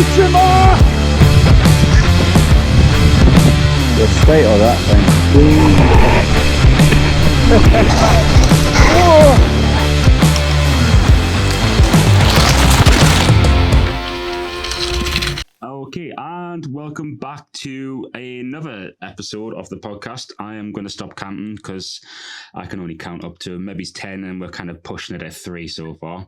The state of that thing. Okay, and welcome back to another episode of the podcast. I am going to stop counting because I can only count up to maybe 10 and we're kind of pushing it at 3 so far.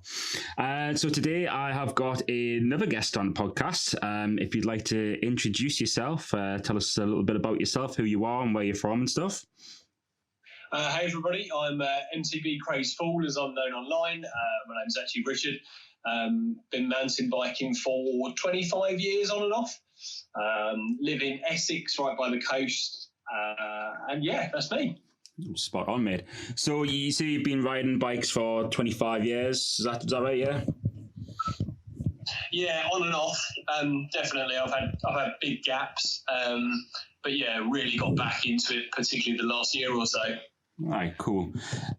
So today I have got another guest on the podcast. If you'd like to introduce yourself, tell us a little bit about yourself, who you are and where you're from and stuff. Hey everybody, I'm MTB CRAZED as I'm known online. My name's actually Richard. Been mountain biking for 25 years on and off. Live in Essex, right by the coast. And yeah, that's me. Spot on, mate. So you say you've been riding bikes for 25 years. Is that right? Yeah. Yeah, on and off. Definitely, I've had big gaps. But yeah, really got back into it, particularly the last year or so. All right, cool.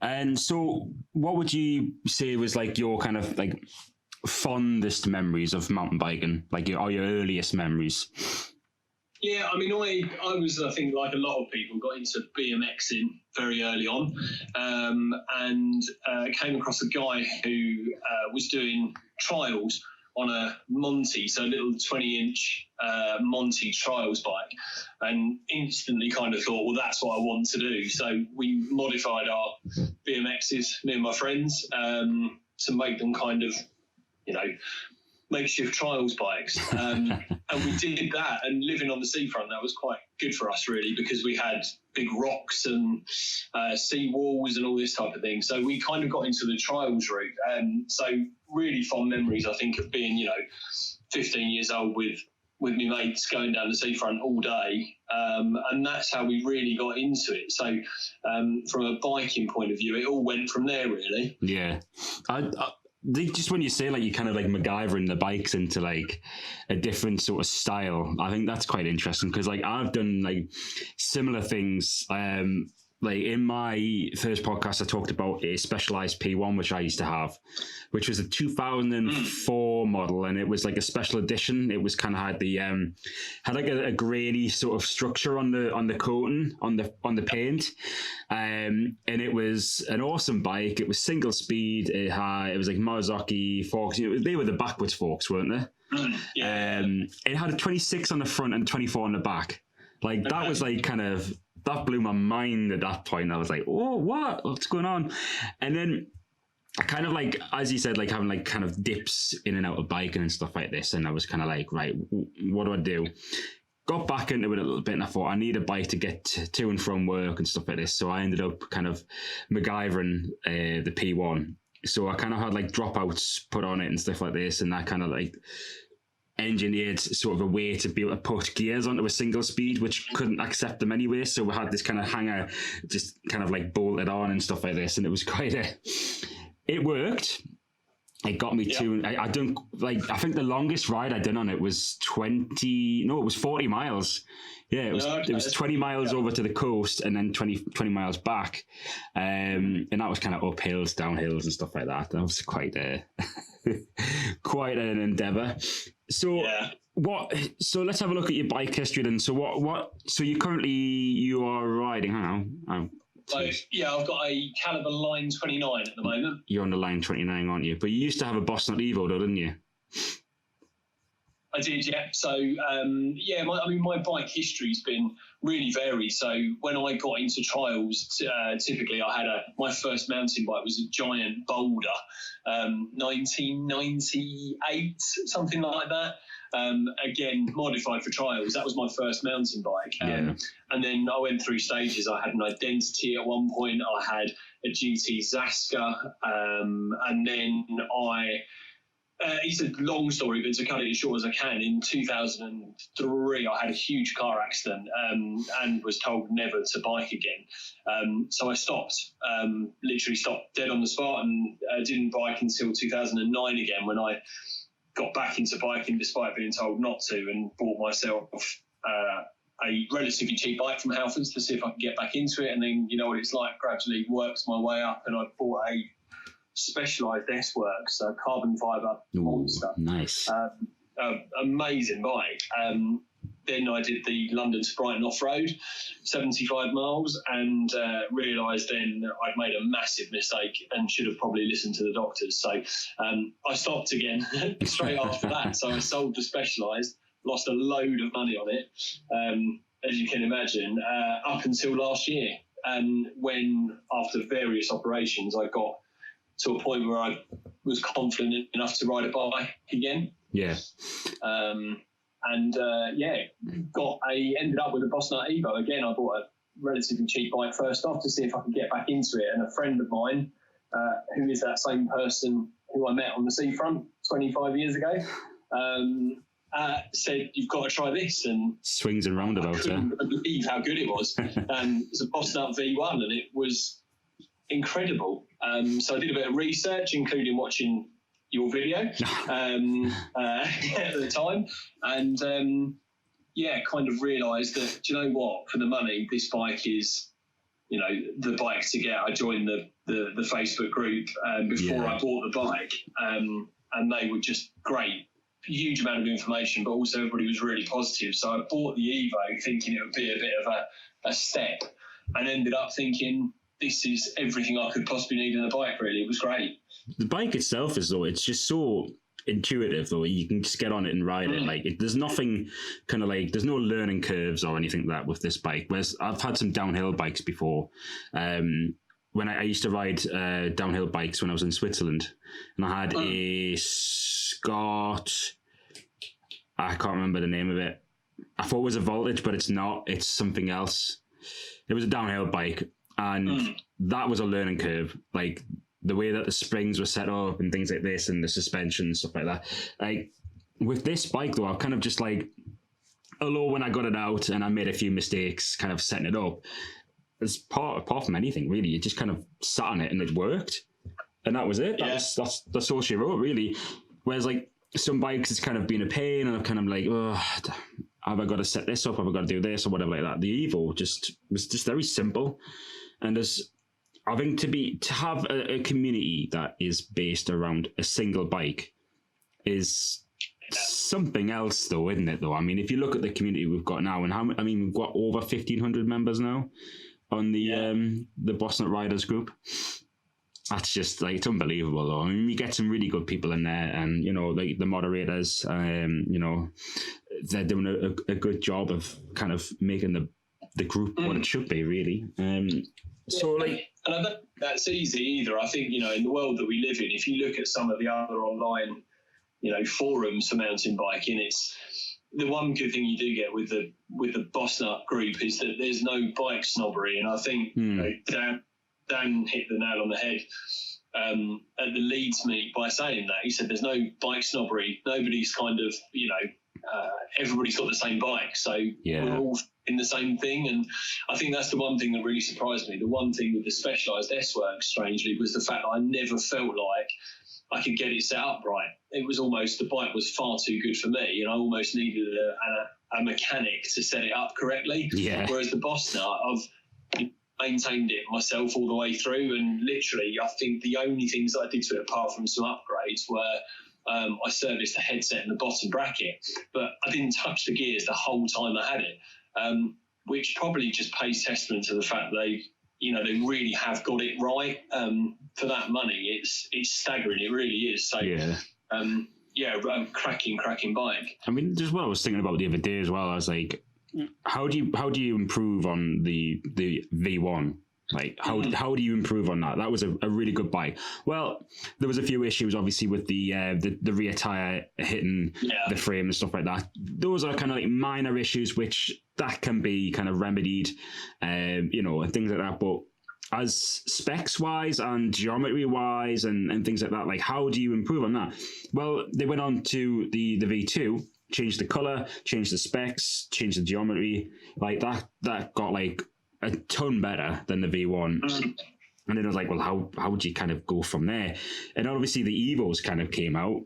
And so, what would you say was like your kind of like fondest memories of mountain biking, like your earliest memories? Yeah, I mean, I was, I think, like a lot of people, got into BMXing very early on, and came across a guy who was doing trials on a Monty, so a little 20-inch Monty trials bike, and instantly kind of thought, well, that's what I want to do. So we modified our BMXs, me and my friends, to make them kind of, makeshift trials bikes. And we did that, and living on the seafront, that was quite good for us, really, because we had big rocks and sea walls and all this type of thing. So we kind of got into the trials route. So really fond memories, I think, of being, 15 years old with my mates going down the seafront all day. And that's how we really got into it. So from a biking point of view, it all went from there, really. Yeah. Just when you say like you kind of like MacGyvering the bikes into like a different sort of style, I think that's quite interesting because like I've done like similar things. Like in my first podcast, I talked about a Specialized P1, which I used to have, which was a 2004 model, and it was like a special edition. It was kind of had the had like a grainy sort of structure on the coating on the paint, and it was an awesome bike. It was single speed. It was like Marzocchi forks. They were the backwards forks, weren't they? Yeah. It had a 26 on the front and 24 on the back. Like that was like kind of. That blew my mind at that point. I was like, oh, what's going on? And then I kind of like, as you said, like having like kind of dips in and out of biking and stuff like this. And I was kind of like, right, what do I do? Got back into it a little bit and I thought I need a bike to get to and from work and stuff like this. So I ended up kind of MacGyvering the P1. So I kind of had like dropouts put on it and stuff like this. And I kind of like engineered sort of a way to be able to put gears onto a single speed, which couldn't accept them anyway. So we had this kind of hanger just kind of like bolted on and stuff like this. And it was it worked. It got me to, I don't like, I think the longest ride I did on it was 40 miles. Yeah, it was 20 miles over to the coast and then 20 miles back. And that was kind of uphills, downhills and stuff like that. That was quite quite an endeavor. So so let's have a look at your bike history then. So so you are riding, hang on. So, I've got a Caliber Line 29 at the moment. You're on the Line 29, aren't you? But you used to have a Boston Evo, though, didn't you? I did, yeah. So, my bike history's been really varied. So when I got into trials, typically I had my first mountain bike was a giant Boulder, 1998, something like that. Again, modified for trials. That was my first mountain bike. And then I went through stages. I had an Identity at one point. I had a GT Zaska. And then it's a long story, but to cut it as short as I can, in 2003, I had a huge car accident and was told never to bike again. So I stopped, literally stopped dead on the spot and didn't bike until 2009 again when I got back into biking despite being told not to, and bought myself a relatively cheap bike from Halfords to see if I could get back into it. And then, you know what it's like, gradually worked my way up, and I bought a Specialized S-Works, carbon fibre monster. Nice. I amazing bike. Then I did the London to Brighton off-road, 75 miles, and realised then I'd made a massive mistake and should have probably listened to the doctors. So I stopped again straight after that. So I sold the Specialised, lost a load of money on it, as you can imagine, up until last year. And when, after various operations, I got to a point where I was confident enough to ride a bike again. Yeah. Ended up with a Boss Nut Evo. Again, I bought a relatively cheap bike first off to see if I could get back into it. And a friend of mine, who is that same person who I met on the seafront 25 years ago, said, "You've got to try this." And swings and roundabouts. I couldn't believe how good it was. It's a Boss Nut V1, and it was incredible. So I did a bit of research, including watching your video at the time, and kind of realised that, do you know what, for the money, this bike is, the bike to get. I joined the Facebook group before I bought the bike, and they were just great. Huge amount of information, but also everybody was really positive. So I bought the Evo thinking it would be a bit of a step, and ended up thinking this is everything I could possibly need in a bike. Really, it was great. The bike itself is, though, it's just so intuitive, though. You can just get on it and ride it. Like, there's nothing kind of like, there's no learning curves or anything like that with this bike. Whereas I've had some downhill bikes before. When I used to ride downhill bikes when I was in Switzerland, and I had a Scott, I can't remember the name of it. I thought it was a Voltage, but it's not. It's something else. It was a downhill bike, and that was a learning curve. Like, the way that the springs were set up and things like this, and the suspension and stuff like that. Like, with this bike, though, I've kind of just like, although when I got it out and I made a few mistakes kind of setting it up, it's apart from anything, really, it just kind of sat on it and it worked. And that was it. That's all she wrote, really. Whereas, like, some bikes, it's kind of been a pain, and I'm kind of like, oh, have I got to set this up? Have I got to do this or whatever like that? The Evo was just very simple. And I think to have a community that is based around a single bike is something else, though, isn't it? Though, I mean, if you look at the community we've got now, and we've got over 1,500 members now on the Boss Nut Riders group. That's just, like, it's unbelievable, though. I mean, we get some really good people in there, and, like the moderators, they're doing a good job of kind of making the group what it should be, really. So, like, and I don't think that's easy either. I think, in the world that we live in, if you look at some of the other online, forums for mountain biking, it's the one good thing you do get with the Boss Nut group is that there's no bike snobbery. And I think Dan hit the nail on the head at the Leeds meet by saying that. He said there's no bike snobbery. Nobody's kind of, everybody's got the same bike. So we're all in the same thing. And I think that's the one thing that really surprised me. The one thing with the Specialised S-Works, strangely, was the fact that I never felt like I could get it set up right. It was almost, the bike was far too good for me, and I almost needed a mechanic to set it up correctly. Yeah. Whereas the Boss Nut, I've maintained it myself all the way through, and literally I think the only things that I did to it, apart from some upgrades, were I serviced the headset and the bottom bracket, but I didn't touch the gears the whole time I had it, which probably just pays testament to the fact they really have got it right. For that money, it's staggering. It really is. So cracking bike. I mean, just what I was thinking about the other day as well. I was like, how do you improve on the V1? Like, how do you improve on that? That was a really good bike. Well, there was a few issues, obviously, with the rear tire hitting the frame and stuff like that. Those are kind of like minor issues, which that can be kind of remedied, and things like that. But as specs wise and geometry wise and things like that, like, how do you improve on that? Well, they went on to the V2, changed the color, changed the specs, changed the geometry. Like, that got like a ton better than the V1. And then I was like, well, how would you kind of go from there? And obviously the Evos kind of came out,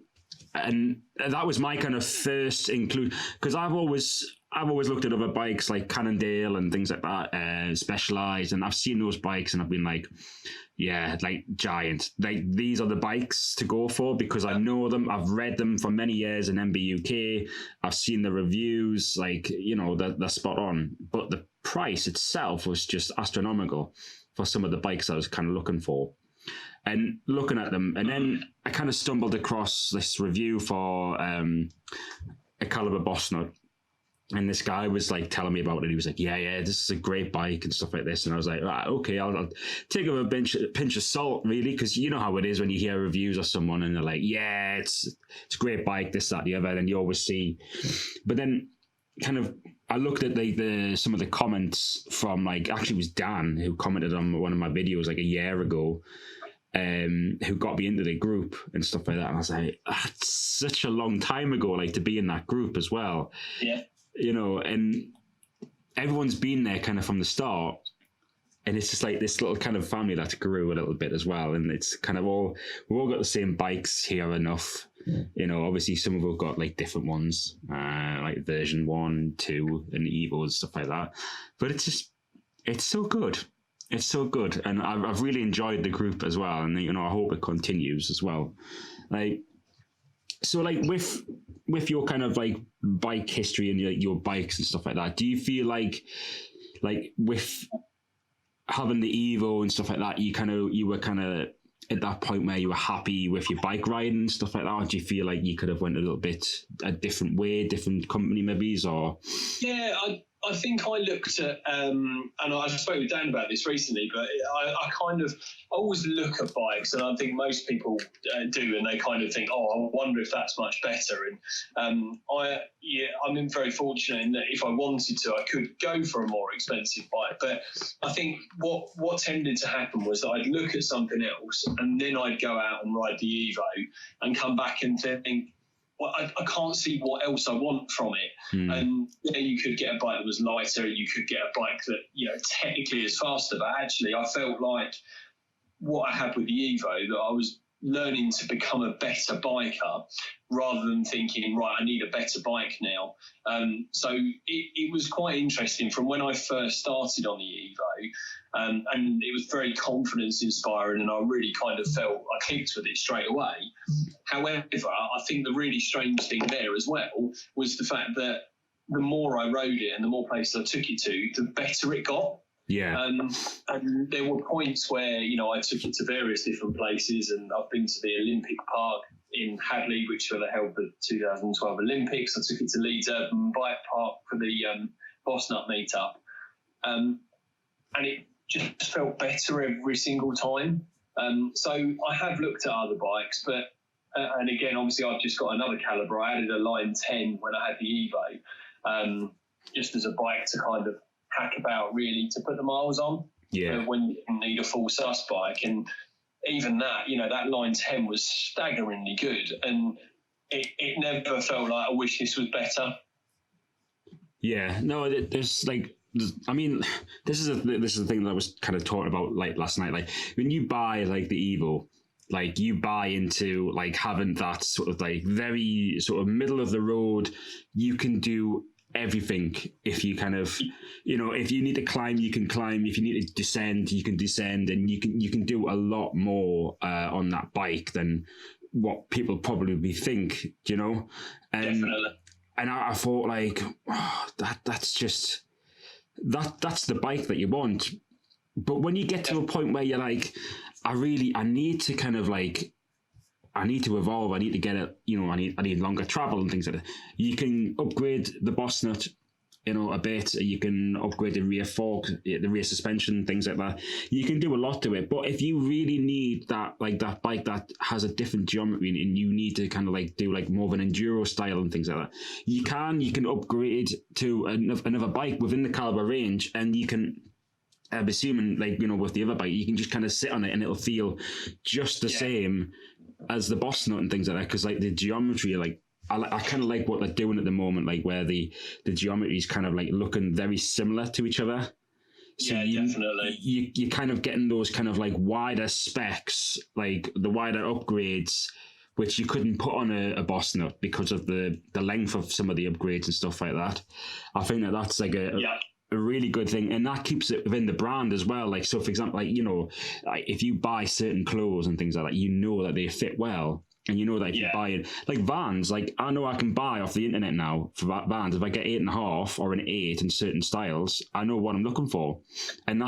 and that was my kind of first include, because I've always I've always looked at other bikes like Cannondale and things like that, Specialized, and I've seen those bikes and I've been like, yeah, like giant. Like these are the bikes to go for because I know them. I've read them for many years in MBUK. I've seen the reviews, like, you know, they're spot on. But the price itself was just astronomical for some of the bikes I was kind of looking for. And looking at them, and then I kind of stumbled across this review for a Caliber Boss Nut. And this guy was like telling me about it. He was like, yeah, this is a great bike and stuff like this. And I was like, right, okay, I'll take it with a pinch of salt, really, because you know how it is when you hear reviews of someone and they're like, yeah, it's a great bike, this, that, the other, and you always see. But then kind of I looked at the some of the comments from, like, actually it was Dan who commented on one of my videos like a year ago, who got me into the group and stuff like that. And I was like, that's such a long time ago, like, to be in that group as well. Yeah. You know, and everyone's been there kind of from the start, and it's just like this little kind of family that grew a little bit as well. And it's kind of we've all got the same bikes here enough. You know, obviously some of us got like different ones, like version 1, 2, and Evo and stuff like that. But it's so good. It's so good, and I've really enjoyed the group as well. And you know, I hope it continues as well. Like, so like with your kind of like bike history and your bikes and stuff like that, do you feel like with having the Evo and stuff like that, you were kind of at that point where you were happy with your bike riding and stuff like that? Or do you feel like you could have went a little bit a different way, different company maybe, or? Yeah, I think I looked at, and I spoke with Dan about this recently, but I always look at bikes, and I think most people do, and they kind of think, oh, I wonder if that's much better. And I'm very fortunate in that if I wanted to, I could go for a more expensive bike. But I think what tended to happen was that I'd look at something else, and then I'd go out and ride the Evo, and come back and think, well, I can't see what else I want from it. And you could get a bike that was lighter, you could get a bike that, you know, technically is faster, but actually I felt like what I had with the Evo, that I was learning to become a better biker rather than thinking, right, I need a better bike now. So it was quite interesting from when I first started on the Evo, and it was very confidence inspiring, and I really kind of felt I clicked with it straight away. However, I think the really strange thing there as well was the fact that the more I rode it and the more places I took it to, the better it got. Yeah. And there were points where, you know, I took it to various different places, and I've been to the Olympic Park in Hadley, which held the 2012 Olympics. I took it to Leeds Urban Bike Park for the Boss Nut meetup. And it just felt better every single time. So I have looked at other bikes, but, and again, obviously I've just got another Caliber. I added a Line 10 when I had the Evo, just as a bike to kind of hack about, really, to put the miles on. Yeah. When you need a full sus bike. And even that, you know, that Line 10 was staggeringly good, and it never felt like I wish this was better. Yeah, no, there's like, I mean, this is the thing that I was kind of talking about like last night. Like when you buy like the Evo, like you buy into like having that sort of like very sort of middle of the road. You can do everything. If you kind of, you know, if you need to climb, you can climb. If you need to descend, you can descend, and you can do a lot more on that bike than what people probably think, you know. Definitely. And I thought like, oh, that's just that's the bike that you want. But when you get to a point where you're like, I need to kind of like, I need to evolve. I need to get it. You know, I need longer travel and things like that. You can upgrade the Boss Nut, you know, a bit. You can upgrade the rear fork, the rear suspension, things like that. You can do a lot to it. But if you really need that, like that bike that has a different geometry, and you need to kind of like do like more of an enduro style and things like that, you can upgrade to another bike within the Caliber range, and you can. I'm assuming, like, you know, with the other bike, you can just kind of sit on it and it'll feel just the same as the Boss Nut and things like that. Because like the geometry, like I kind of like what they're doing at the moment, like where the geometry is kind of like looking very similar to each other. So definitely. You're kind of getting those kind of like wider specs, like the wider upgrades, which you couldn't put on a boss nut because of the length of some of the upgrades and stuff like that. I think that's like a really good thing, and that keeps it within the brand as well. Like, so for example, like, you know, like if you buy certain clothes and things like that, you know that they fit well. And you know that if you buy it, like Vans, like I know I can buy off the internet now for Vans. If I get 8.5 or an 8 in certain styles, I know what I'm looking for, and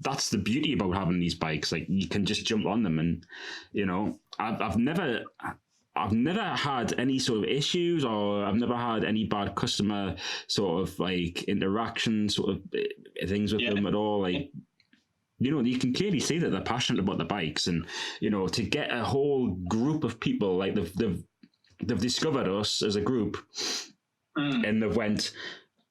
that's the beauty about having these bikes. Like, you can just jump on them, and you know, I've never had any sort of issues, or I've never had any bad customer sort of like interaction sort of things with them at all. Like, you know, you can clearly see that they're passionate about the bikes, and you know, to get a whole group of people, like they've discovered us as a group, and they've went,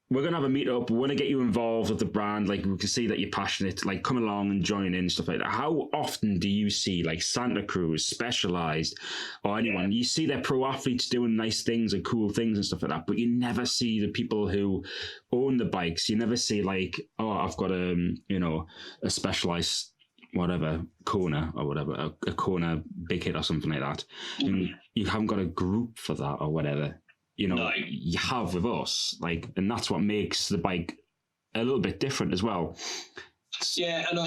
we're going to have a meetup, we want to get you involved with the brand, like we can see that you're passionate, like come along and join in, stuff like that. How often do you see like Santa Cruz, Specialized, or anyone, you see their pro athletes doing nice things and cool things and stuff like that, but you never see the people who own the bikes. You never see like, oh, I've got you know, a Specialized whatever Kona or whatever, a Kona Big Hit or something like that. And you haven't got a group for that or whatever. You know, you have with us, like, and that's what makes the bike a little bit different as well. Yeah, and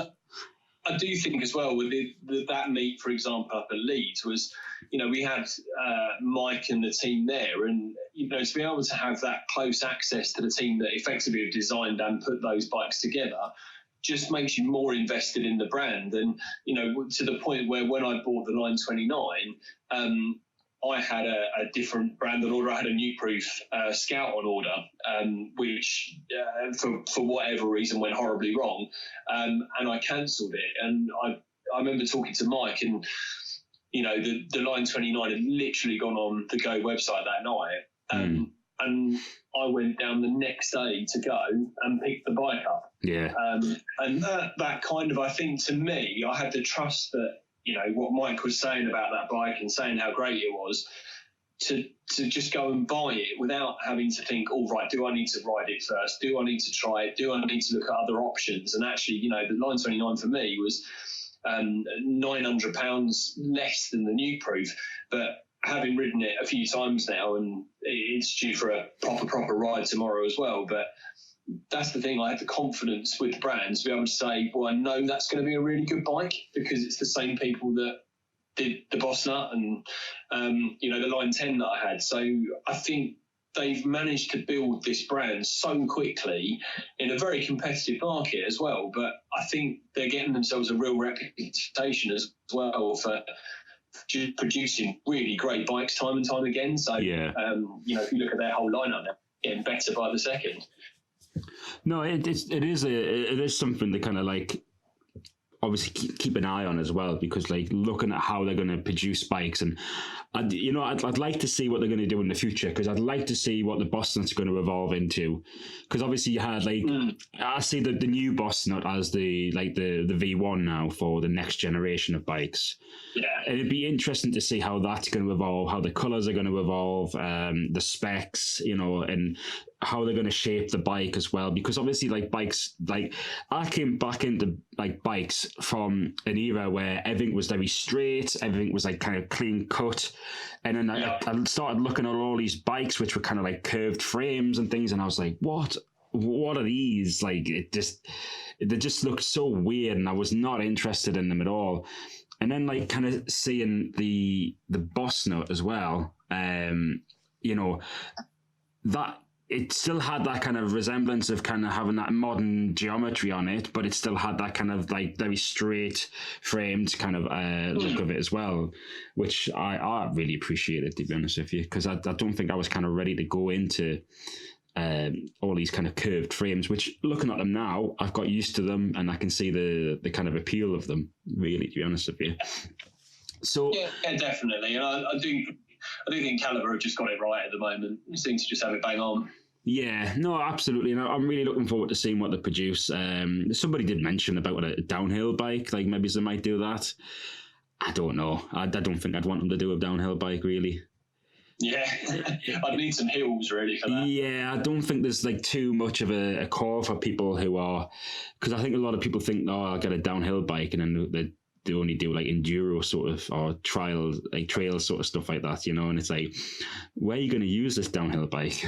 I do think as well with that meet, for example, up at Leeds was, you know, we had Mike and the team there, and you know, to be able to have that close access to the team that effectively have designed and put those bikes together just makes you more invested in the brand. And you know, to the point where when I bought the 929, I had a different brand on order. I had a new proof Scout on order, which for whatever reason went horribly wrong, and I cancelled it. And I remember talking to Mike, and you know, the 929 had literally gone on the Go website that night, and I went down the next day to go and pick the bike up. Yeah, and that kind of, I think, to me, I had the trust that, you know, what Mike was saying about that bike and saying how great it was, to just go and buy it without having to think, all right, do I need to ride it first? Do I need to try it? Do I need to look at other options? And actually, you know, the 929 for me was £900 less than the new proof. But having ridden it a few times now, and it's due for a proper ride tomorrow as well, but that's the thing. I had the confidence with the brands to be able to say, well, I know that's going to be a really good bike because it's the same people that did the Boss Nut and, you know, the Line 10 that I had. So I think they've managed to build this brand so quickly in a very competitive market as well. But I think they're getting themselves a real reputation as well for producing really great bikes time and time again. So, you know, if you look at their whole lineup, they're getting better by the second. No, it is something to kind of like obviously keep an eye on as well, because like looking at how they're going to produce bikes, and you know, I'd like to see what they're going to do in the future, because I'd like to see what the Boss Nut's going to evolve into, because obviously you had like I see the new Boss Nut as the V1 now for the next generation of bikes. Yeah, it'd be interesting to see how that's going to evolve, how the colors are going to evolve, the specs, you know, and how they're going to shape the bike as well, because obviously like bikes, like I came back into like bikes from an era where everything was very straight, everything was like kind of clean cut, and then I started looking at all these bikes which were kind of like curved frames and things, and I was like, what are these? Like they just looked so weird, and I was not interested in them at all. And then like kind of seeing the Boss Nut as well, you know, that it still had that kind of resemblance of kind of having that modern geometry on it, but it still had that kind of like very straight framed kind of look of it as well, which I really appreciated, to be honest with you, because I don't think I was kind of ready to go into all these kind of curved frames, which looking at them now, I've got used to them and I can see the kind of appeal of them, really, to be honest with you. So yeah, definitely. And I do think Caliber have just got it right at the moment. It seems to just have it bang on. Yeah, no, absolutely. And I'm really looking forward to seeing what they produce. Somebody did mention about a downhill bike, like maybe they might do that. I don't know. I don't think I'd want them to do a downhill bike, really. Yeah, I'd need some hills really for that. Yeah, I don't think there's like too much of a core for people who are, because I think a lot of people think, oh, I'll get a downhill bike, and then they only do like enduro sort of or trail sort of stuff like that, and it's like, where are you going to use this downhill bike?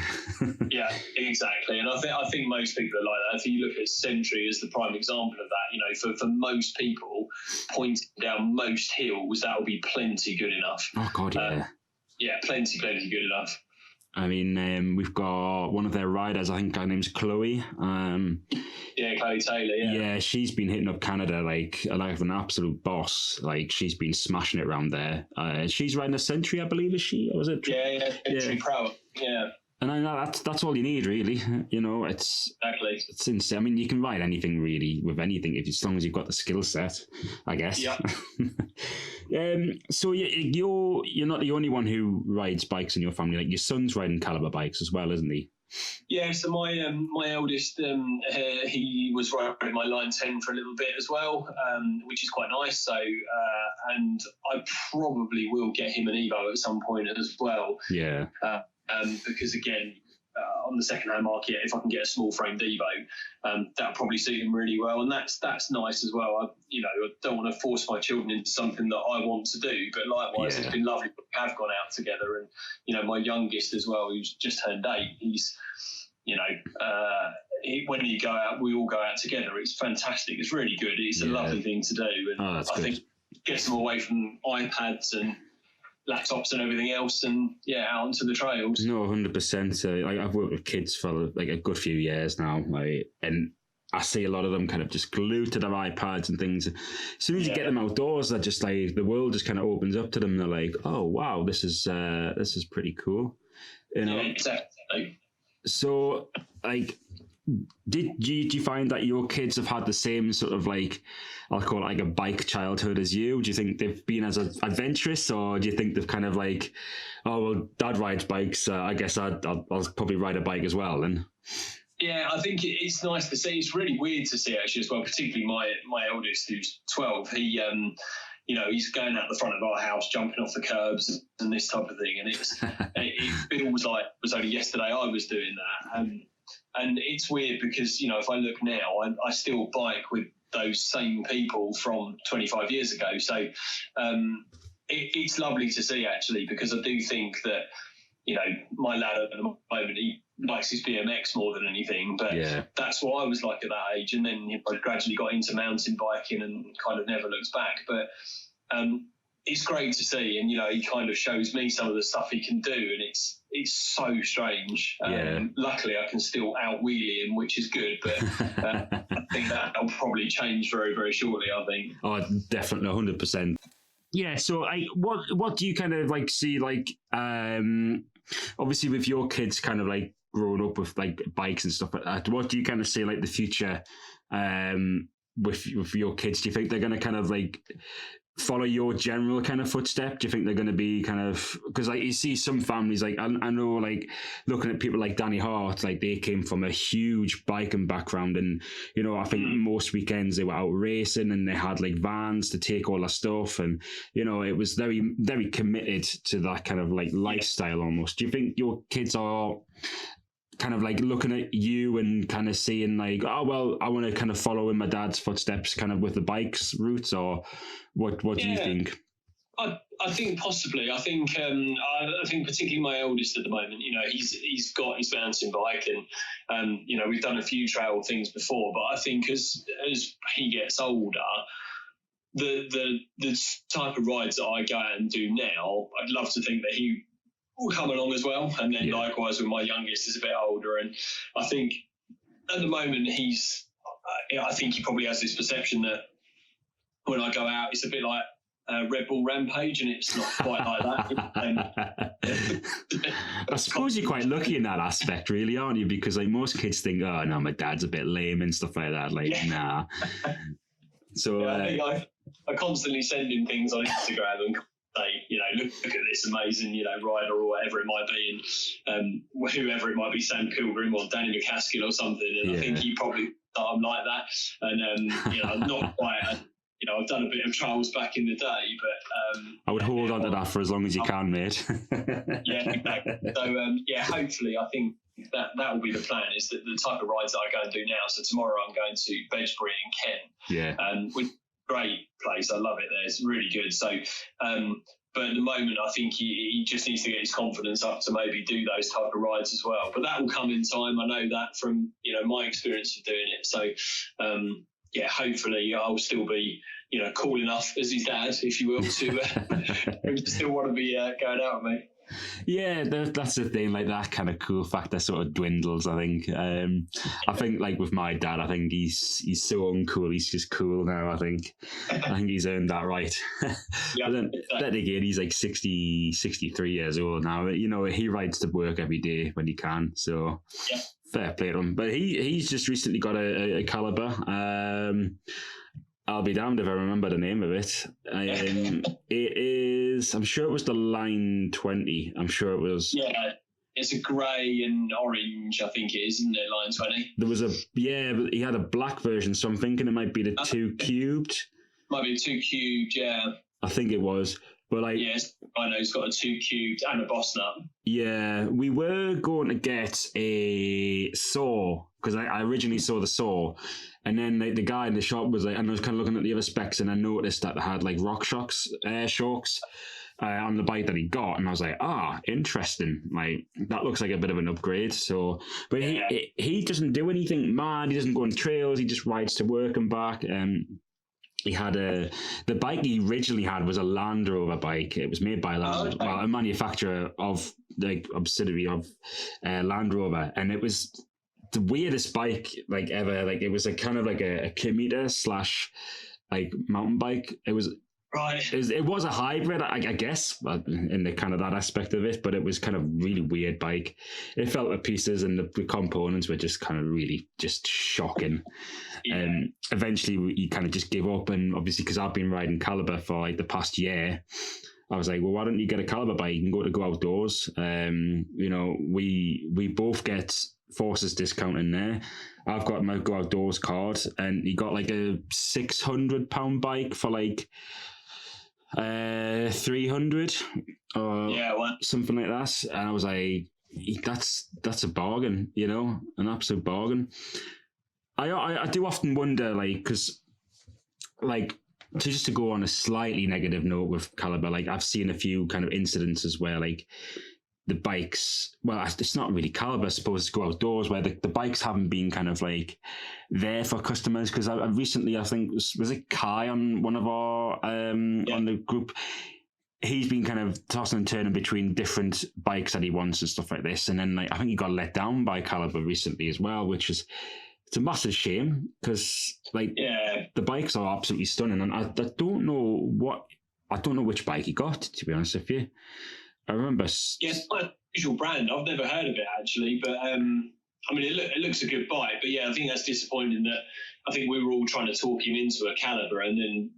Yeah, exactly. And I think most people are like that. If you look at Century as the prime example of that, for most people, pointing down most hills, that will be plenty good enough. Oh God, yeah. Yeah, plenty good enough. I mean, we've got one of their riders, I think her name's Chloe. Yeah, Chloe Taylor, yeah. Yeah, she's been hitting up Canada like an absolute boss. Like, she's been smashing it around there. She's riding a Century, I believe, is she? Or was it? Yeah, Century Pro, yeah. And I know that's all you need, really. It's exactly. It's insane. I mean, you can ride anything really with anything as long as you've got the skill set, I guess. Yeah. So you're not the only one who rides bikes in your family. Like, your son's riding Caliber bikes as well, isn't he? Yeah. So my eldest, he was riding my Line 10 for a little bit as well, which is quite nice. So and I probably will get him an Evo at some point as well. Yeah. Because again, on the second-hand market, if I can get a small framed Evo, that'll probably suit him really well, and that's nice as well. I don't want to force my children into something that I want to do, but likewise, It's been lovely to have gone out together. And my youngest as well, who's just turned 8, he's when he go out, we all go out together. It's fantastic. It's really good. It's a lovely thing to do, and that's I good. think it gets them away from iPads and laptops and everything else, and out onto the trails. No, 100%. I've worked with kids for like a good few years now, and I see a lot of them kind of just glued to their iPads and things. As soon as you get them outdoors, they're just like, the world just kind of opens up to them. They're like, oh wow, this is pretty cool, Yeah, exactly. So, like, do you find that your kids have had the same sort of, like, I'll call it like a bike childhood as you? Do you think they've been as adventurous, or do you think they've kind of like, oh well, Dad rides bikes, I guess I'll probably ride a bike as well then? Yeah, I think it's nice to see. It's really weird to see actually as well, particularly my eldest, who's 12. He he's going out the front of our house, jumping off the curbs and this type of thing, and it feels like it was only yesterday I was doing that. And it's weird because, if I look now, I still bike with those same people from 25 years ago. So it's lovely to see, actually, because I do think that, my lad at the moment, he likes his BMX more than anything. But that's what I was like at that age. And then I gradually got into mountain biking and kind of never looked back. But it's great to see, and he kind of shows me some of the stuff he can do, and it's so strange. Luckily, I can still out-wheelie him, which is good, but I think that'll probably change very, very shortly, I think. Oh, definitely, 100%. Yeah, so what do you kind of like see, like, obviously with your kids kind of like growing up with like bikes and stuff like that, what do you kind of see like the future with your kids? Do you think they're going to kind of like follow your general kind of footstep? Do you think they're going to be kind of, because like you see some families, like I know, like looking at people like Danny Hart, like they came from a huge biking background, and I think most weekends they were out racing, and they had like vans to take all their stuff, and it was very, very committed to that kind of like lifestyle almost. Do you think your kids are kind of like looking at you and kind of seeing like, oh well, I want to kind of follow in my dad's footsteps kind of with the bikes routes, or what do you think? I think possibly. I think particularly my eldest at the moment, he's got his mountain bike, and we've done a few trail things before, but I think as he gets older, the type of rides that I go out and do now, I'd love to think that he will come along as well. And then likewise with my youngest is a bit older, and I think at the moment I think he probably has this perception that when I go out it's a bit like Red Bull Rampage, and it's not quite like that. I suppose you're quite lucky in that aspect, really, aren't you? Because like most kids think, oh no, my dad's a bit lame and stuff like that. Like, nah. So I constantly send him things on Instagram and say, look at this amazing, rider or whatever it might be, and whoever it might be, Sam Pilgrim or Danny McCaskill or something. And I think he probably thought I'm like that. And I'm not quite. I've done a bit of trials back in the day, but I would hold on to that for as long as you can, mate. Yeah, exactly. So hopefully, I think that will be the plan. Is that the type of rides that I go and do now. So tomorrow I'm going to Bedgebury in Kent. Yeah. great place. I love it there. It's really good. So, but at the moment, I think he just needs to get his confidence up to maybe do those type of rides as well. But that will come in time. I know that from my experience of doing it. So, hopefully I'll still be cool enough as his dad, if you will, to still want to be going out with me. Yeah, that's the thing. Like, that kind of cool factor sort of dwindles, I think. I think, like, with my dad, I think he's so uncool. He's just cool now, I think. I think he's earned that right. Yeah, but then again, he's like 63 years old now. He rides to work every day when he can. So yeah. Fair play to him. But he's just recently got a caliber. I'll be damned if I remember the name of it. It is, I'm sure it was the Line 20. I'm sure it was. Yeah, it's a grey and orange, I think it is, isn't it, Line 20? There was but he had a black version, so I'm thinking it might be the 2 cubed. Might be a 2 cubed, yeah. I think it was. But yes, I know it's got a 2 cubed and a boss nut. Yeah, we were going to get a saw because I originally saw the saw, and then the guy in the shop was like, and I was kind of looking at the other specs, and I noticed that they had like rock shocks, air shocks on the bike that he got, and I was like, interesting. Like, that looks like a bit of an upgrade. So, but he doesn't do anything mad. He doesn't go on trails. He just rides to work and back. He had the bike he originally had was a Land Rover bike. It was made by a manufacturer of like subsidiary of Land Rover, and it was the weirdest bike like ever. Like, it was a kind of like a commuter / like mountain bike. It was right. It was a hybrid, I guess, in the kind of that aspect of it. But it was kind of really weird bike. It fell to pieces, and the components were just kind of really just shocking. Yeah. Eventually you kind of just give up, and obviously because I've been riding Caliber for like the past year, I was like, well, why don't you get a Caliber bike? You can go outdoors. We both get Forces discount in there. I've got my Go Outdoors card, and he got like a £600 bike for like 300 or something like that, and I was like, that's a bargain, an absolute bargain. I do often wonder, like, because, like, just to go on a slightly negative note with Caliber, like, I've seen a few kind of incidences where, like, the bikes, well, it's not really Caliber, I suppose, to Go Outdoors, where the bikes haven't been kind of, like, there for customers. Because I recently, I think, was it Kai on one of our, on the group? He's been kind of tossing and turning between different bikes that he wants and stuff like this. And then, like, I think he got let down by Caliber recently as well, which is... It's a massive shame because, like, the bikes are absolutely stunning, and I don't know which bike he got, to be honest with you. I remember. Yeah, it's not a usual brand. I've never heard of it actually, but I mean, it looks a good bike. But yeah, I think that's disappointing that I think we were all trying to talk him into a Caliber, and then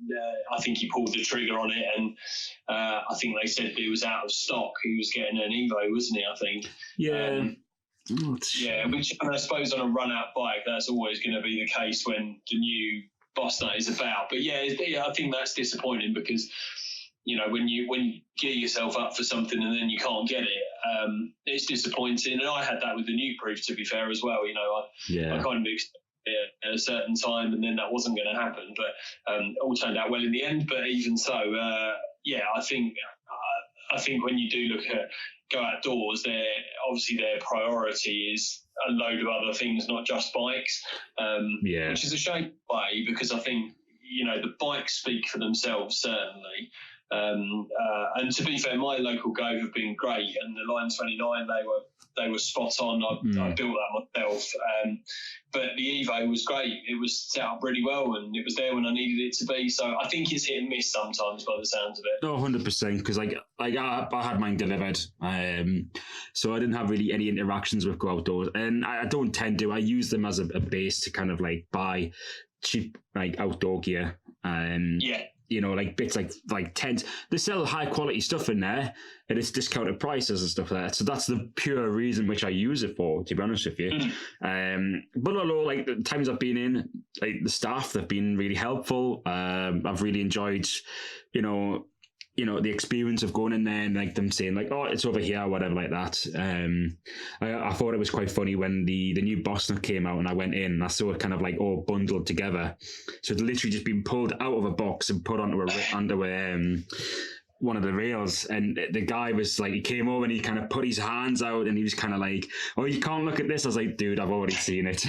I think he pulled the trigger on it, and I think they said it was out of stock. He was getting an Evo, wasn't he? I think. Yeah. Which I suppose on a run-out bike, that's always going to be the case when the new boss nut is about. But I think that's disappointing because, when you gear yourself up for something and then you can't get it, it's disappointing. And I had that with the new proof, to be fair, as well. I kind of expected it at a certain time, and then that wasn't going to happen. But all turned out well in the end. But even so, I think when you do look at Go Outdoors, their priority is a load of other things, not just bikes, which is a shame way, because I think the bikes speak for themselves, certainly. And to be fair, my local Go have been great, and the Line 29 they were spot on. I built that myself, but the Evo was great. It was set up really well, and it was there when I needed it to be. So I think it's hit and miss sometimes, by the sounds of it. Oh, 100%. Because I had mine delivered, so I didn't have really any interactions with Go Outdoors, and I don't tend to. I use them as a base to kind of like buy cheap like outdoor gear. Like bits like tents. They sell high quality stuff in there, and it's discounted prices and stuff like that. So that's the pure reason which I use it for, to be honest with you. But although, like, the times I've been in, like, the staff, they've been really helpful. I've really enjoyed, the experience of going in there and like them saying like, oh, it's over here, whatever like that. I thought it was quite funny when the new Boss Nut came out and I went in and I saw it kind of like all bundled together. So it's literally just been pulled out of a box and put onto one of the rails, and the guy was like, he came over and he kind of put his hands out and he was kind of like, oh, you can't look at this. I was like, dude, I've already seen it.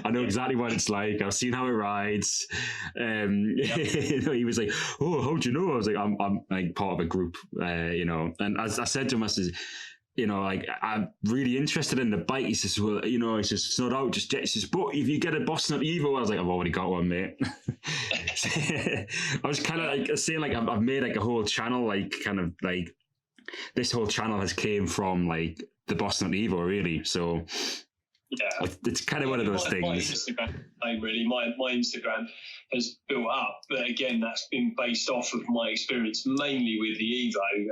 I know exactly what it's like. I've seen how it rides. He was like, oh, how'd you know? I was like, I'm like part of a group, and as I said to him, I said, like, I'm really interested in the bike. He says, well, it's not out just yet. He says, but if you get a Boss Nut Evo, I was like, I've already got one, mate. I was kind of like saying, like, I've made like a whole channel, like, kind of like, this whole channel has came from like the Boss Nut Evo, really. So yeah, it's kind of one of those things. My Instagram, really, my Instagram has built up, but again, that's been based off of my experience mainly with the Evo. I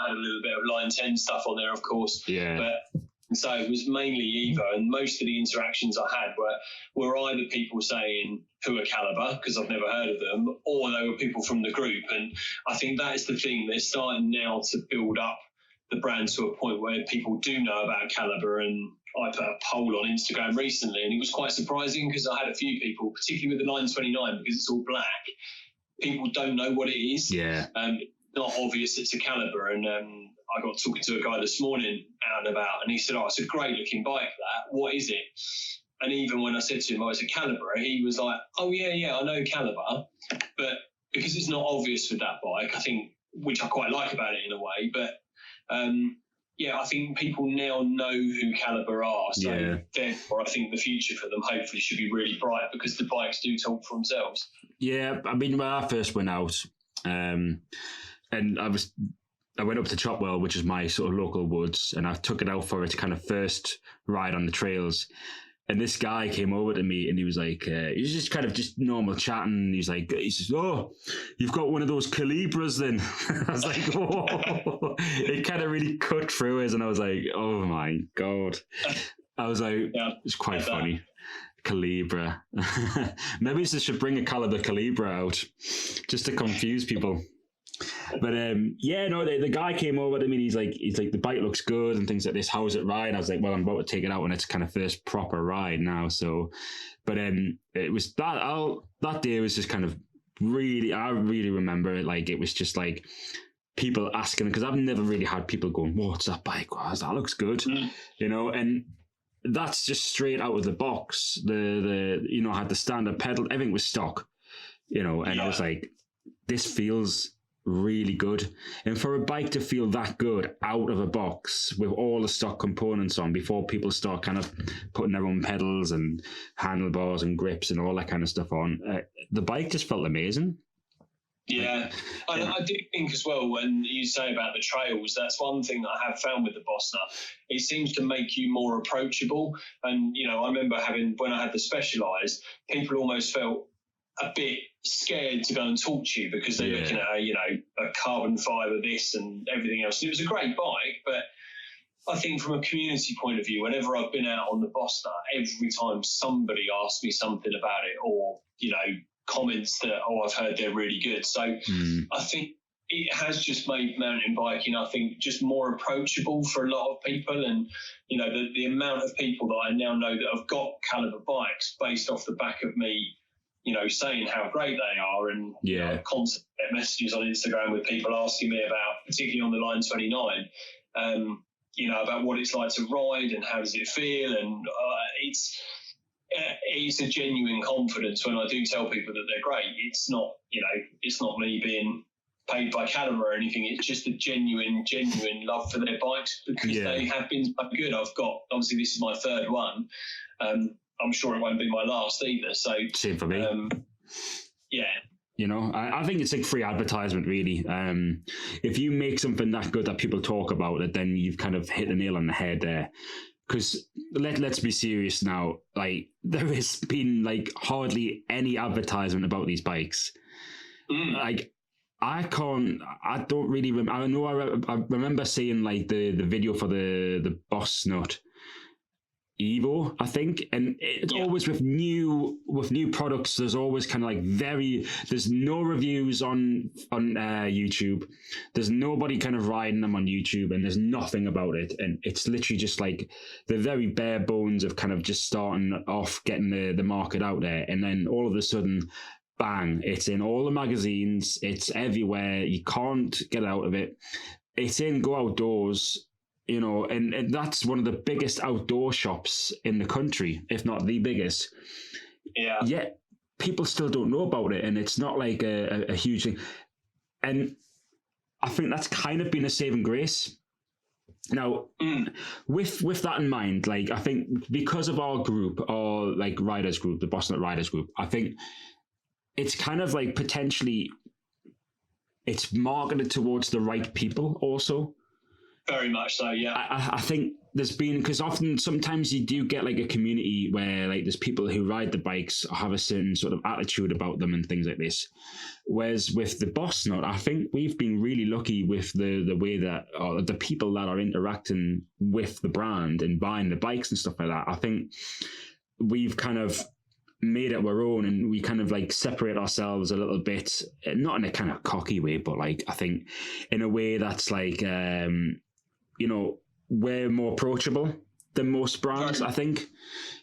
had a little bit of Line 10 stuff on there, of course. Yeah. But so it was mainly Evo, and most of the interactions I had were either people saying who are Caliber, because I've never heard of them, or they were people from the group. And I think that is the thing. They're starting now to build up the brand to a point where people do know about Caliber. And I put a poll on Instagram recently, and it was quite surprising because I had a few people, particularly with the 929, because it's all black, people don't know what it is. Yeah. Not obvious it's a Caliber. And I got talking to a guy this morning out and about, and he said, oh, it's a great looking bike, that. What is it? And even when I said to him, oh, it's a Caliber, he was like, oh, yeah, I know Caliber. But because it's not obvious with that bike, I think, which I quite like about it in a way, but I think people now know who Caliber are. So therefore, I think the future for them hopefully should be really bright, because the bikes do talk for themselves. Yeah, I mean, when I first went out, and I went up to Chopwell, which is my sort of local woods, and I took it out for its kind of first ride on the trails. And this guy came over to me and he was like, he was just kind of just normal chatting. He says, oh, you've got one of those Calibras then. I was like, oh, it kind of really cut through us. And I was like, oh my God. I was like, it's quite funny. Calibra. Maybe I should bring a Caliber Calibra out just to confuse people. But the guy came over to me and he's like the bike looks good and things like this, how's it ride? I was like, well, I'm about to take it out on its kind of first proper ride now. So but it was that day was just kind of I really remember it, like it was just like people asking, because I've never really had people going, what's that bike? Wow, that looks good. And that's just straight out of the box. The I had the standard pedal, everything was stock, and I was like, this feels really good. And for a bike to feel that good out of a box with all the stock components on, before people start kind of putting their own pedals and handlebars and grips and all that kind of stuff on, the bike just felt amazing. Yeah, and I do think as well, when you say about the trails, that's one thing that I have found with the Boss Nut. It seems to make you more approachable. And I remember when I had the Specialized, people almost felt a bit scared to go and talk to you, because they're looking at a carbon fiber this and everything else. And it was a great bike, but I think from a community point of view, whenever I've been out on the Boss Nut, every time somebody asks me something about it, or comments that, oh, I've heard they're really good. So I think it has just made mountain biking, I think, just more approachable for a lot of people. And the amount of people that I now know that have got Caliber bikes based off the back of me saying how great they are, and constant messages on Instagram with people asking me about, particularly on the Line 29, about what it's like to ride and how does it feel, and it's a genuine confidence when I do tell people that they're great. It's not me being paid by Caliber or anything. It's just a genuine love for their bikes, because they have been so good. I've got, obviously this is my third one. I'm sure it won't be my last either. So same for me. I think it's like free advertisement, really. If you make something that good that people talk about it, then you've kind of hit the nail on the head there. Because let's be serious now. Like, there has been like hardly any advertisement about these bikes. Like, I don't really remember. I know I remember seeing like the video for the Boss Nut. Evo, I think, and it's always with new products. There's always kind of like there's no reviews on YouTube. There's nobody kind of riding them on YouTube, and there's nothing about it. And it's literally just like the very bare bones of kind of just starting off, getting the market out there, and then all of a sudden, bang! It's in all the magazines. It's everywhere. You can't get out of it. It's in Go Outdoors. You know, and that's one of the biggest outdoor shops in the country, if not the biggest. Yeah. Yet people still don't know about it, and it's not like a huge thing. And I think that's kind of been a saving grace. Now, with that in mind, like I think because of our group, or like riders group, the Boston Riders group, I think it's kind of like potentially it's marketed towards the right people also. Very much so, yeah. I think there's been, because sometimes you do get like a community where like there's people who ride the bikes or have a certain sort of attitude about them and things like this. Whereas with the Boss Nut, I think we've been really lucky with the way that, or the people that are interacting with the brand and buying the bikes and stuff like that. I think we've kind of made it our own, and we kind of like separate ourselves a little bit, not in a kind of cocky way, but like I think in a way that's like, you know, we're more approachable than most brands, I think,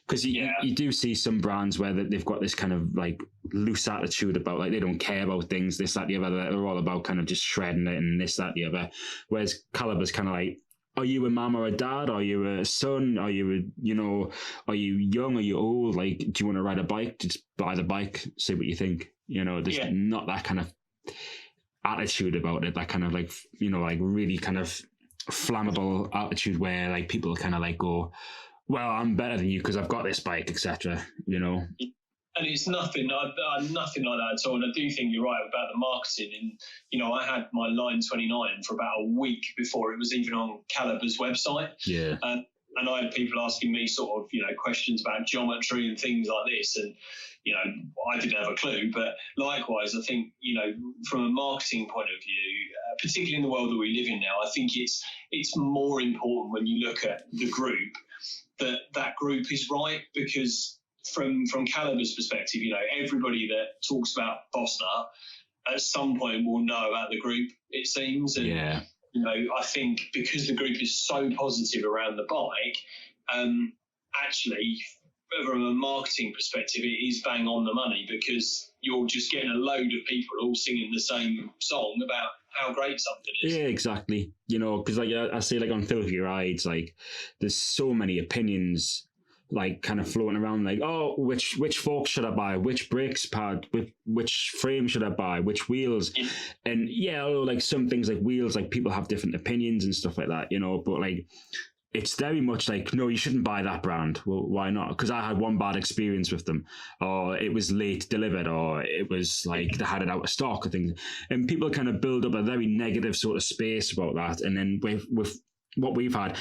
because you do see some brands where they've got this kind of like loose attitude about like they don't care about things, this, that, the other. They're all about kind of just shredding it and this, that, the other. Whereas Caliber's kind of like, are you a mum or a dad? Are you a son? Are you are you young? Are you old? Like, do you want to ride a bike? Just buy the bike, see what you think. You know, there's not that kind of attitude about it, that kind of like, you know, like really kind of flammable attitude where like people kind of like go, well, I'm better than you because I've got this bike, etc. You know. And it's nothing like that at all. And I do think you're right about the marketing. And, you know, I had my Line 29 for about a week before it was even on Caliber's website. Yeah. And I had people asking me sort of, you know, questions about geometry and things like this. And, you know, I didn't have a clue. But likewise, I think, you know, from a marketing point of view, particularly in the world that we live in now, I think it's more important when you look at the group that group is right, because from Caliber's perspective, you know, everybody that talks about Boss Nut at some point will know about the group, it seems. And, you know, I think because the group is so positive around the bike, actually, from a marketing perspective, it is bang on the money, because you're just getting a load of people all singing the same song about how great something is. Yeah, exactly. You know, because like I say, like on Filthy Rides, like there's so many opinions like kind of floating around, like, oh, which fork should I buy, which brakes pad, which frame should I buy, which wheels. And like some things like wheels, like people have different opinions and stuff like that, you know, but like it's very much like, no, you shouldn't buy that brand. Well, why not? Because I had one bad experience with them, or it was late delivered, or it was like they had it out of stock or things. And people kind of build up a very negative sort of space about that. And then with what we've had,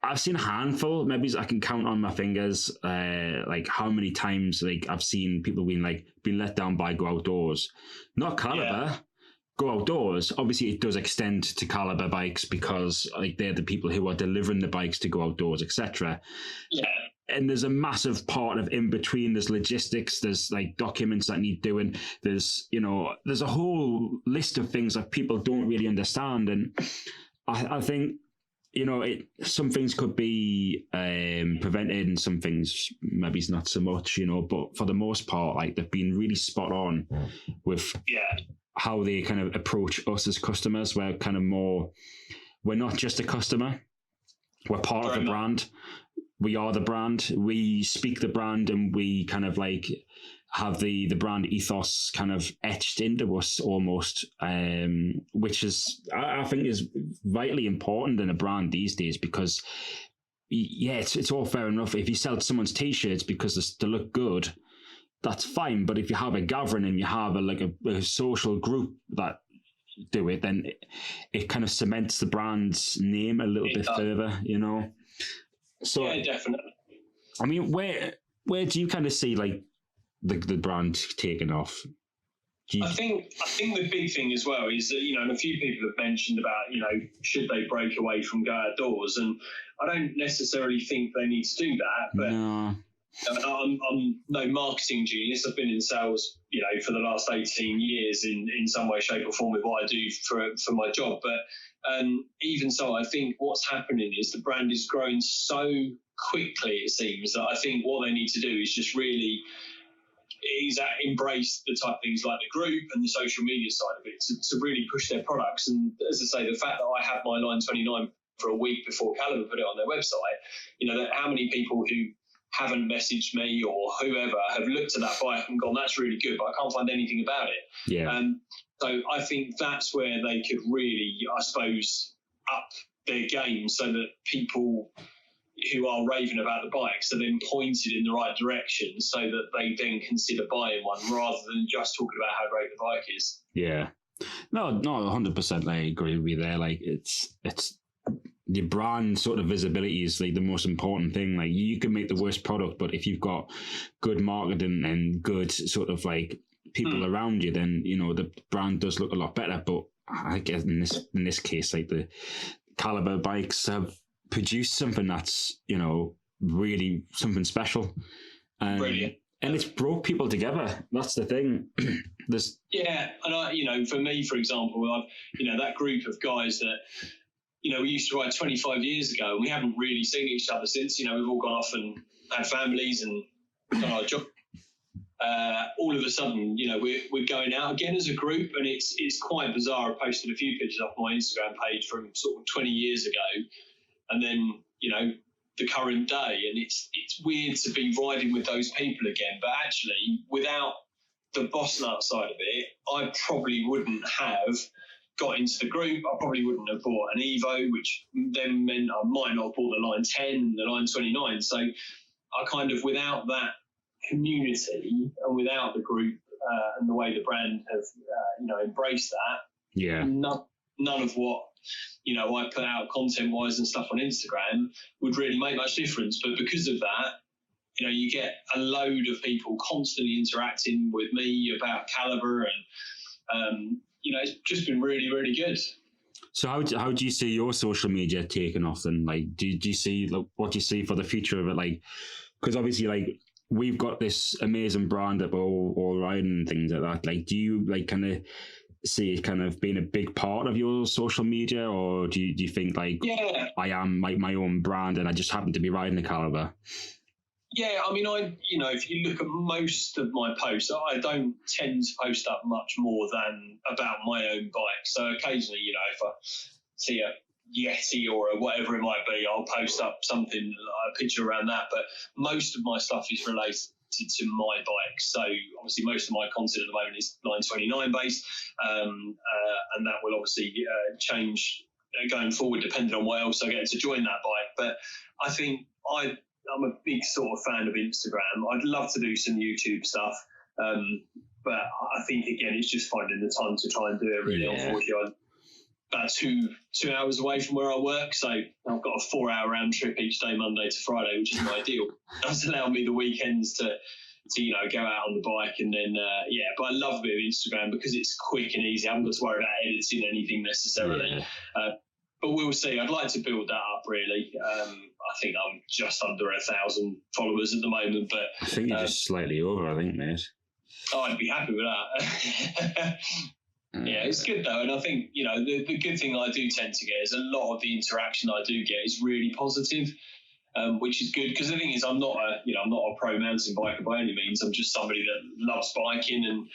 I've seen a handful, maybe I can count on my fingers, like how many times like I've seen people being let down by Go Outdoors. Not Caliber, Go Outdoors. Obviously it does extend to Caliber bikes because like they're the people who are delivering the bikes to Go Outdoors, etc. Yeah. And there's a massive part of in between. There's logistics, there's like documents that need doing, there's, you know, there's a whole list of things that people don't really understand. And I think, you know, some things could be prevented and some things maybe it's not so much, you know, but for the most part, like they've been really spot on with how they kind of approach us as customers. We're kind of more, we're not just a customer, we're part of the brand. We are the brand, we speak the brand, and we kind of like have the brand ethos kind of etched into us almost, which is, I think is vitally important in a brand these days, because it's all fair enough. If you sell someone's t-shirts because they look good, that's fine. But if you have a gathering and you have a social group that do it, then it kind of cements the brand's name a little bit further, you know? So yeah, definitely. I mean, where do you kind of see like the brand taking off? I think the big thing as well is that, and a few people have mentioned about, should they break away from go outdoors? And I don't necessarily think they need to do that, but no. I'm no marketing genius. I've been in sales, for the last 18 years in some way, shape or form with what I do for my job. But even so, I think what's happening is the brand is growing so quickly, it seems, that I think what they need to do is just really embrace the type of things like the group and the social media side of it to really push their products. And as I say, the fact that I had my Line 29 for a week before Caliber put it on their website, that how many people who haven't messaged me or whoever have looked at that bike and gone, that's really good, but I can't find anything about it. Yeah. So I think that's where they could really, I suppose, up their game so that people who are raving about the bikes are then pointed in the right direction so that they then consider buying one rather than just talking about how great the bike is. Yeah. No, 100%. I agree with you there. Like it's your brand sort of visibility is like the most important thing. Like you can make the worst product, but if you've got good marketing and good sort of like people around you, then the brand does look a lot better. But I guess in this case, like the Caliber bikes have produced something that's really something special, and brilliant. And it's brought people together. That's the thing. And for me, for example, I've that group of guys that we used to ride 25 years ago, and we haven't really seen each other since. We've all gone off and had families and done our job. All of a sudden, we're going out again as a group, and it's quite bizarre. I posted a few pictures off my Instagram page from sort of 20 years ago, and then the current day, and it's weird to be riding with those people again. But actually, without the boss nut side of it, I probably wouldn't have got into the group. I probably wouldn't have bought an Evo, which then meant I might not have bought the Line 10 and the Line 29. So I kind of, without that community and without the group and the way the brand have embraced that, none of what I put out content wise and stuff on Instagram would really make much difference. But because of that, you get a load of people constantly interacting with me about Caliber, and it's just been really, really good. So how do you see your social media taking off? And like, do you see what do you see for the future of it? Like, because obviously, like, we've got this amazing brand that we're all riding and things like that. Like, do you like kind of see it kind of being a big part of your social media, or do you think like I am like my own brand and I just happen to be riding a Caliber? Yeah, I mean, if you look at most of my posts, I don't tend to post up much more than about my own bike. So occasionally, if I see a Yeti or a whatever it might be, I'll post up something, a picture around that. But most of my stuff is related to my bike. So obviously most of my content at the moment is Line 29 based, and that will obviously change going forward depending on what else I get to join that bike. But I think I'm a big sort of fan of Instagram. I'd love to do some YouTube stuff, but I think again it's just finding the time to try and do it. Really, unfortunately, I'm about two hours away from where I work, so I've got a 4-hour round trip each day, Monday to Friday, which isn't ideal. It does allow me the weekends to go out on the bike, and then but I love a bit of Instagram because it's quick and easy. I haven't got to worry about editing anything necessarily. But we'll see. I'd like to build that up, really. I think I'm just under 1,000 followers at the moment, but I think you're just slightly over. I think, mate. Oh, I'd be happy with that. Yeah, it's good though, and I think the good thing I do tend to get is a lot of the interaction I do get is really positive, which is good because the thing is I'm not a pro mountain biker by any means. I'm just somebody that loves biking and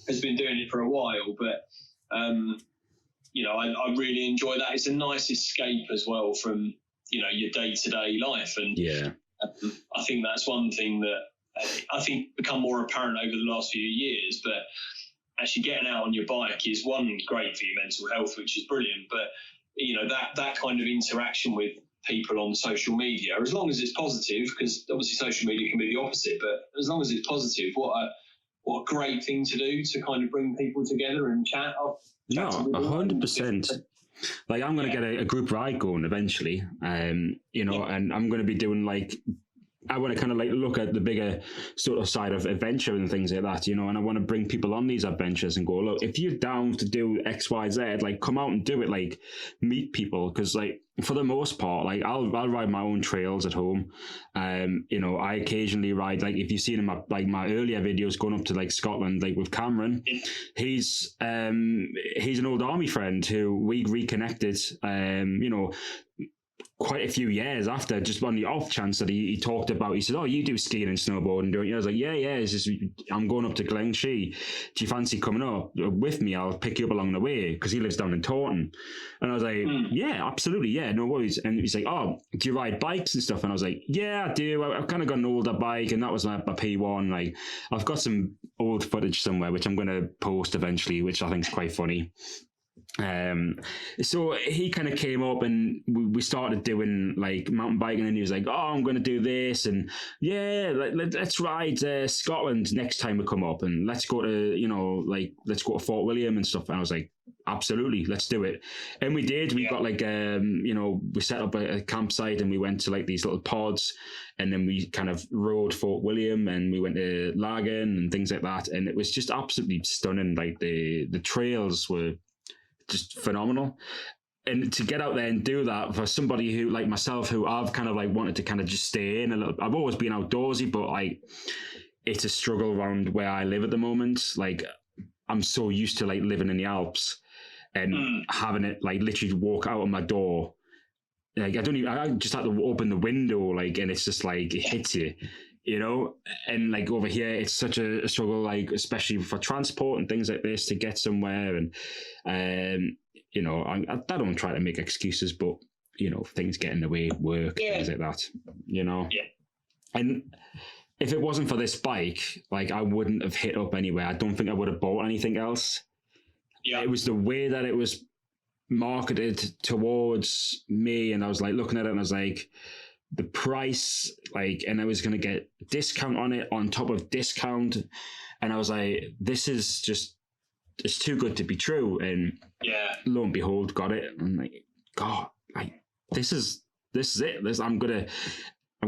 has been doing it for a while, but I really enjoy that. It's a nice escape as well from your day-to-day life, and I think that's one thing that I think become more apparent over the last few years. But actually getting out on your bike is one great for your mental health, which is brilliant. But that kind of interaction with people on social media, as long as it's positive, because obviously social media can be the opposite, but as long as it's positive, what a great thing to do to kind of bring people together and chat. No, 100%. Like I'm going to get a group ride going eventually, and I'm going to be doing like I want to kind of like look at the bigger sort of side of adventure and things like that, you know, and I want to bring people on these adventures and go, look, if you're down to do X, Y, Z, like come out and do it, like meet people. Because like for the most part, like I'll ride my own trails at home. You know, I occasionally ride, like if you've seen in my earlier videos going up to like Scotland, like with Cameron, he's an old army friend who we reconnected, you know, quite a few years after, just on the off chance that he talked about, he said, oh, you do skiing and snowboarding, don't you? I was like, yeah, it's just, I'm going up to Glenshee. Do you fancy coming up with me? I'll pick you up along the way, because he lives down in Taunton. And I was like, yeah, absolutely, yeah, no worries. And he's like, oh, do you ride bikes and stuff? And I was like, yeah, I do. I've kind of got an older bike, and that was my P1. Like, I've got some old footage somewhere, which I'm going to post eventually, which I think is quite funny. So he kind of came up and we started doing like mountain biking, and he was like, oh, I'm going to do this, and yeah, let's ride Scotland next time we come up, and let's go to, you know, like let's go to Fort William and stuff. And I was like, absolutely, let's do it. And we did. We got like you know, we set up a campsite, and we went to like these little pods, and then we kind of rode Fort William, and we went to Lagan and things like that, and it was just absolutely stunning. Like the trails were just phenomenal, and to get out there and do that for somebody who like myself, who I've kind of like wanted to kind of just stay in a little. I've always been outdoorsy, but like it's a struggle around where I live at the moment. Like I'm so used to like living in the Alps and having it like literally walk out of my door. Like I just have to open the window, like, and it's just like it hits you. You know, and like over here, it's such a struggle, like especially for transport and things like this to get somewhere. And you know, I don't try to make excuses, but you know, things get in the way, work, things like that. You know, and if it wasn't for this bike, like I wouldn't have hit up anywhere. I don't think I would have bought anything else. Yeah, it was the way that it was marketed towards me, and I was like looking at it, and I was like, the price, like, and I was going to get a discount on it on top of discount. And I was like, this is just, it's too good to be true. And lo and behold, got it. I'm like, God, like, this is it. I'm going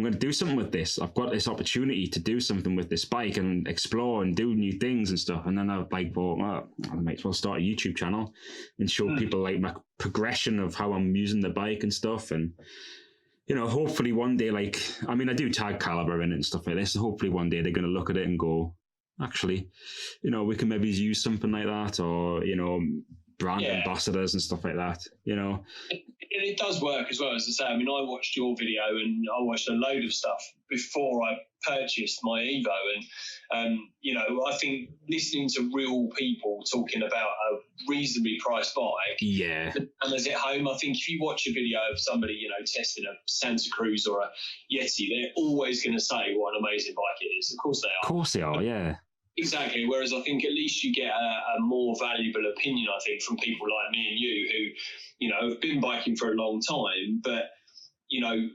to do something with this. I've got this opportunity to do something with this bike and explore and do new things and stuff. And then I like, well, I might as well start a YouTube channel and show people like my progression of how I'm using the bike and stuff. And, you know, hopefully one day, like, I mean, I do tag Caliber in it and stuff like this. So hopefully one day they're going to look at it and go, actually, you know, we can maybe use something like that, or, you know, brand ambassadors and stuff like that, you know. It does work as well, as I say. I mean, I watched your video and I watched a load of stuff before I purchased my Evo. And, you know, I think listening to real people talking about a reasonably priced bike and as at home, I think if you watch a video of somebody, you know, testing a Santa Cruz or a Yeti, they're always going to say what an amazing bike it is. Of course they are. Of course they are, yeah. Exactly. Whereas I think at least you get a more valuable opinion, I think, from people like me and you who, you know, have been biking for a long time, but, you know,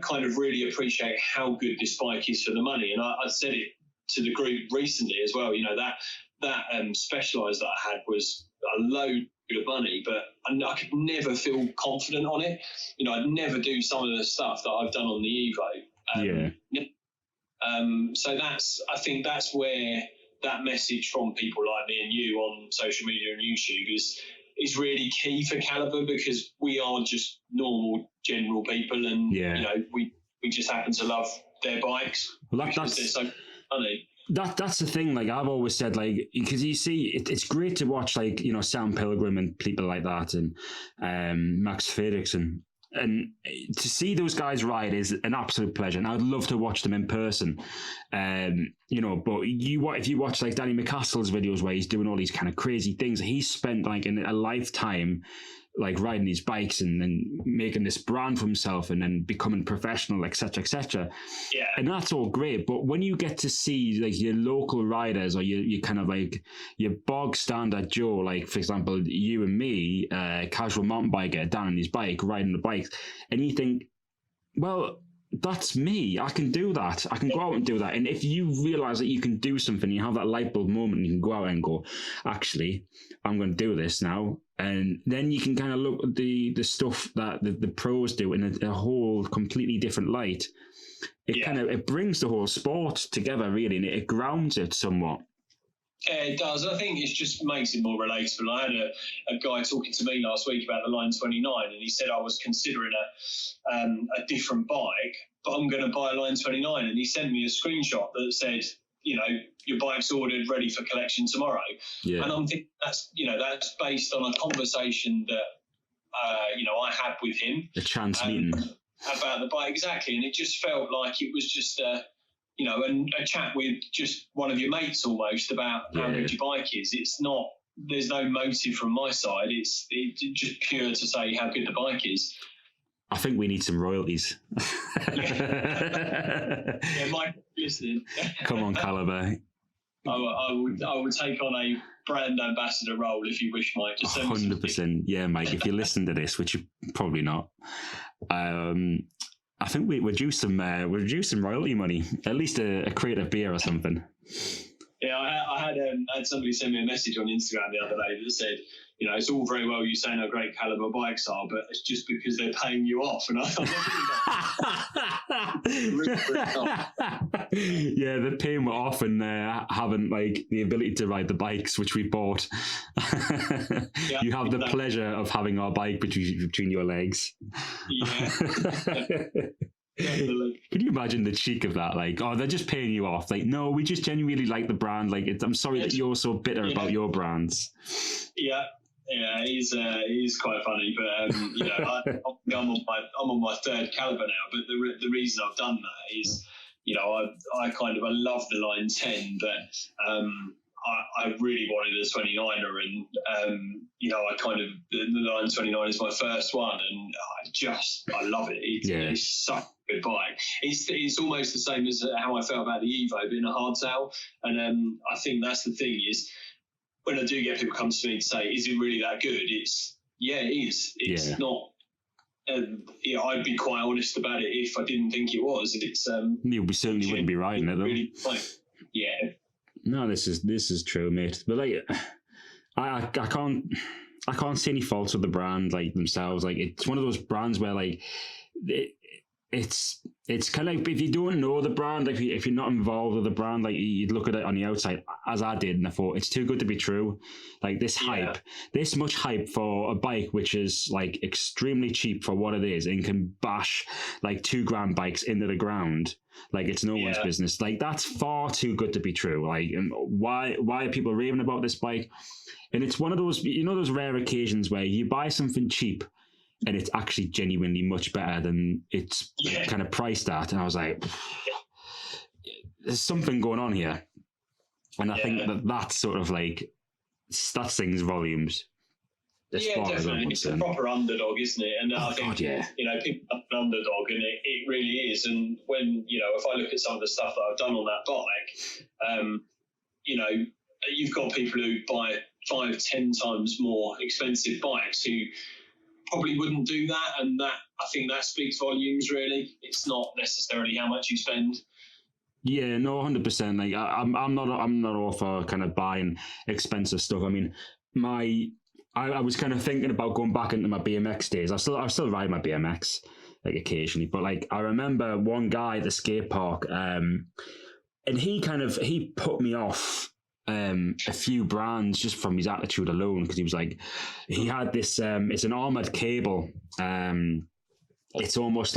kind of really appreciate how good this bike is for the money. And I said it to the group recently as well, you know, that Specialized that I had was a load of money, but I could never feel confident on it. You know, I'd never do some of the stuff that I've done on the Evo. So I think that's where that message from people like me and you on social media and YouTube is really key for Caliber, because we are just normal general people, and you know, we just happen to love their bikes. Well, that's they're so funny. That's the thing. Like I've always said, like, because you see, it's great to watch, like, you know, Sam Pilgrim and people like that, and Max Fredriksson. And to see those guys ride is an absolute pleasure, and I'd love to watch them in person. You know, but if you watch like Danny McCastle's videos where he's doing all these kind of crazy things, he's spent like in a lifetime like riding these bikes and then making this brand for himself and then becoming professional, etc., etc. Yeah. And that's all great. But when you get to see like your local riders, or you kind of like your bog standard Joe, like for example, you and me, casual mountain biker down on his bike, riding the bikes, and you think, well, that's me. I can do that. I can go out and do that. And if you realize that you can do something, you have that light bulb moment, you can go out and go, actually, I'm going to do this now. And then you can kind of look at the stuff that the pros do in a whole completely different light. it brings the whole sport together really, and it grounds it somewhat. Yeah, it does. I think it just makes it more relatable. I had a guy talking to me last week about the Line 29, and he said I was considering a different bike, but I'm going to buy a Line 29. And he sent me a screenshot that said, your bike's ordered, ready for collection tomorrow. Yeah. And I'm thinking that's based on a conversation that, I had with him. A chance meeting. About the bike, exactly. And it just felt like it was just a chat with just one of your mates almost about how good your bike is. It's not, there's no motive from my side. It's just pure to say how good the bike is. I think we need some royalties. Yeah, Mike, listening. Come on, Caliber. I would take on a brand ambassador role if you wish, Mike. Just 100%. Yeah, Mike, if you listen to this, which you're probably not, I think we're due some royalty money, at least a crate of beer or something. Yeah, I had somebody send me a message on Instagram the other day that said, it's all very well you saying how great Caliber bikes are, but it's just because they're paying you off. And I thought, yeah, they're paying me off and haven't the ability to ride the bikes which we bought. Yeah, you have the pleasure of having our bike between your legs. Yeah. Definitely. Can you imagine the cheek of that? They're just paying you off. No, we just genuinely like the brand. I'm sorry that you're so bitter about your brands. Yeah, he's quite funny, but I'm on my third Caliber now. But the reason I've done that is, I love the Line 10, but I really wanted a 29er, and the Line 29 is my first one, and I love it. It's such a good bike. It's almost the same as how I felt about the Evo being a hardtail, and I think that's the thing is, when I do get people come to me to say, is it really that good? It is. It's not. I'd be quite honest about it if I didn't think it was. It's we certainly wouldn't be riding it though. Really, No, this is true, mate. But I can't see any faults with the brand themselves. It's one of those brands where it's kind of like, if you don't know the brand, if you're not involved with the brand, you'd look at it on the outside, as I did, and I thought it's too good to be true. This much hype for a bike which is extremely cheap for what it is, and can bash $2,000 bikes into the ground. It's no one's business. That's far too good to be true. And why are people raving about this bike? And it's one of those, those rare occasions where you buy something cheap and it's actually genuinely much better than it's kind of priced at. And I was like, there's something going on here. And I think that sort of that sings volumes. Definitely. It's a proper underdog, isn't it? And I think, people love an underdog, and it really is. And when, if I look at some of the stuff that I've done on that bike, you've got people who buy 5-10 times more expensive bikes who probably wouldn't do that, and that, I think that speaks volumes, really. It's not necessarily how much you spend. Yeah, no, 100%. I'm not all for kind of buying expensive stuff. I mean, I was kind of thinking about going back into my BMX days. I still ride my BMX occasionally, but I remember one guy at the skate park, and he put me off a few brands just from his attitude alone, because he was he had this it's an armored cable. It's almost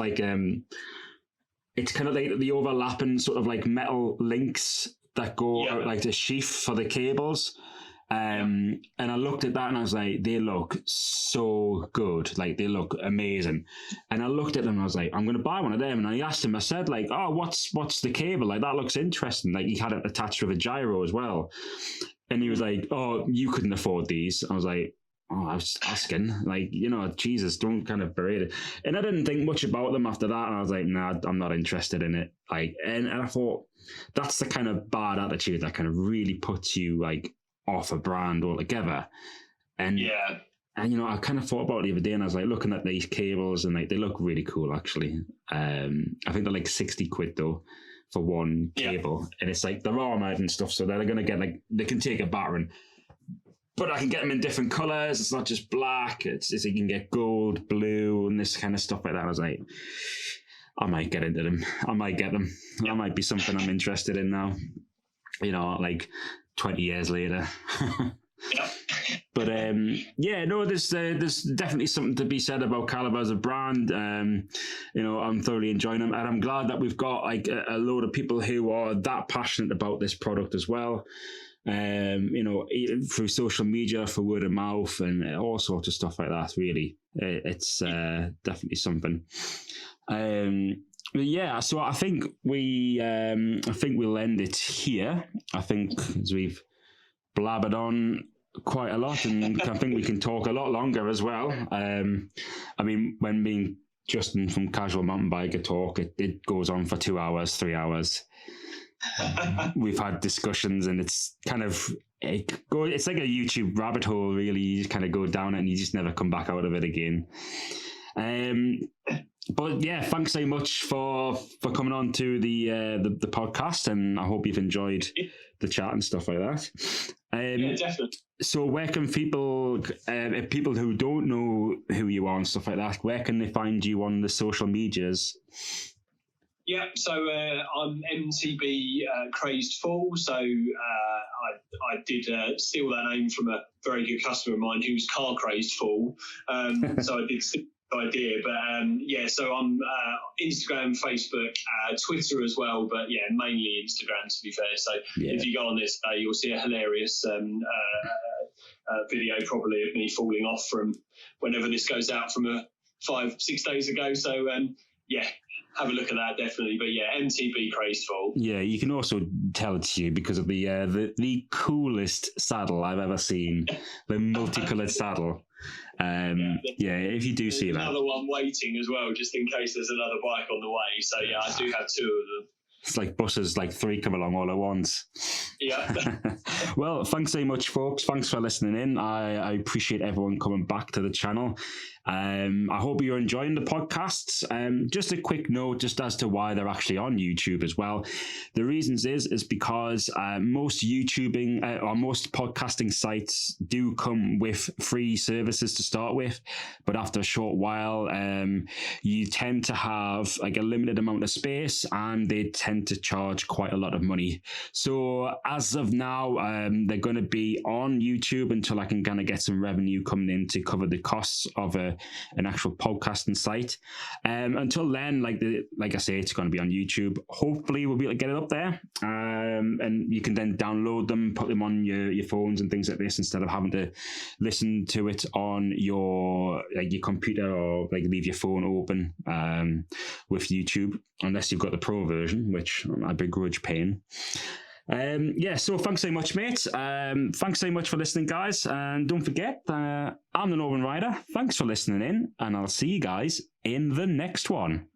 it's kind of the overlapping sort of metal links that go out the sheath for the cables. And I looked at that and I was like, they look so good. They look amazing. And I looked at them and I was like, I'm going to buy one of them. And I asked him, I said oh, what's the cable? That looks interesting. He had it attached with a gyro as well. And he was like, oh, you couldn't afford these. I was like, oh, I was asking, Jesus, don't kind of berate it. And I didn't think much about them after that. And I was like, nah, I'm not interested in it. And I thought that's the kind of bad attitude that kind of really puts you off a brand altogether. And I kind of thought about it the other day, and I was looking at these cables, and they look really cool actually. I think they're £60 though for one cable, and it's they're armored and stuff, so they're gonna get they can take a battering, but I can get them in different colors. It's not just black. It's you can get gold, blue, and this kind of stuff like that. I was like, I might get into them. I might get them. That might be something I'm interested in now. You know, like 20 years later. Yeah. But yeah, no, there's definitely something to be said about Caliber as a brand. You know, I'm thoroughly enjoying them, and I'm glad that we've got like a load of people who are that passionate about this product as well. You know, through social media, for word of mouth, and all sorts of stuff like that. Really, it's definitely something. But yeah, so I think we'll end it here. I think as we've blabbered on quite a lot, and I think we can talk a lot longer as well. I mean, when being Justin from Casual Mountain Biker Talk, it goes on for 2 hours, 3 hours. We've had discussions, and it's kind of it's like a YouTube rabbit hole, really. You just kind of go down it and you just never come back out of it again. But yeah, thanks so much for coming on to the podcast, and I hope you've enjoyed the chat and stuff like that. Yeah, definitely. So where can people who don't know who you are and stuff like that, where can they find you on the social medias? Yeah, so I'm MTB Crazed Fool. So I did steal that name from a very good customer of mine who's car crazed fool. So I did steal the idea, but yeah. So I'm Instagram, Facebook, Twitter as well, but yeah, mainly Instagram to be fair. So if you go on this, you'll see a hilarious video probably of me falling off from whenever this goes out from 5-6 days ago. So yeah. Have a look at that, definitely. But yeah, MTB Crazed Fool. Yeah, you can also tell it's you because of the coolest saddle I've ever seen, the multicolored saddle. Yeah, if you do see that. Another one waiting as well, just in case there's another bike on the way. So yeah, I do have 2 of them. It's like buses, like 3 come along all at once. Yeah. Well, thanks so much, folks. Thanks for listening in. I appreciate everyone coming back to the channel. I hope you're enjoying the podcasts. Just a quick note, just as to why they're actually on YouTube as well. The reasons is because most YouTubing or most podcasting sites do come with free services to start with, but after a short while, you tend to have like a limited amount of space, and they tend to charge quite a lot of money. So as of now, they're going to be on YouTube until I can kind of get some revenue coming in to cover the costs of an actual podcasting site. Until then, like I say, it's going to be on YouTube. Hopefully we'll be able to get it up there, and you can then download them, put them on your phones and things like this, instead of having to listen to it on your computer, or like leave your phone open with YouTube, unless you've got the pro version, which I begrudge paying. Yeah, so thanks so much, mate. Thanks so much for listening, guys. And don't forget, I'm the Northern Rider. Thanks for listening in, and I'll see you guys in the next one.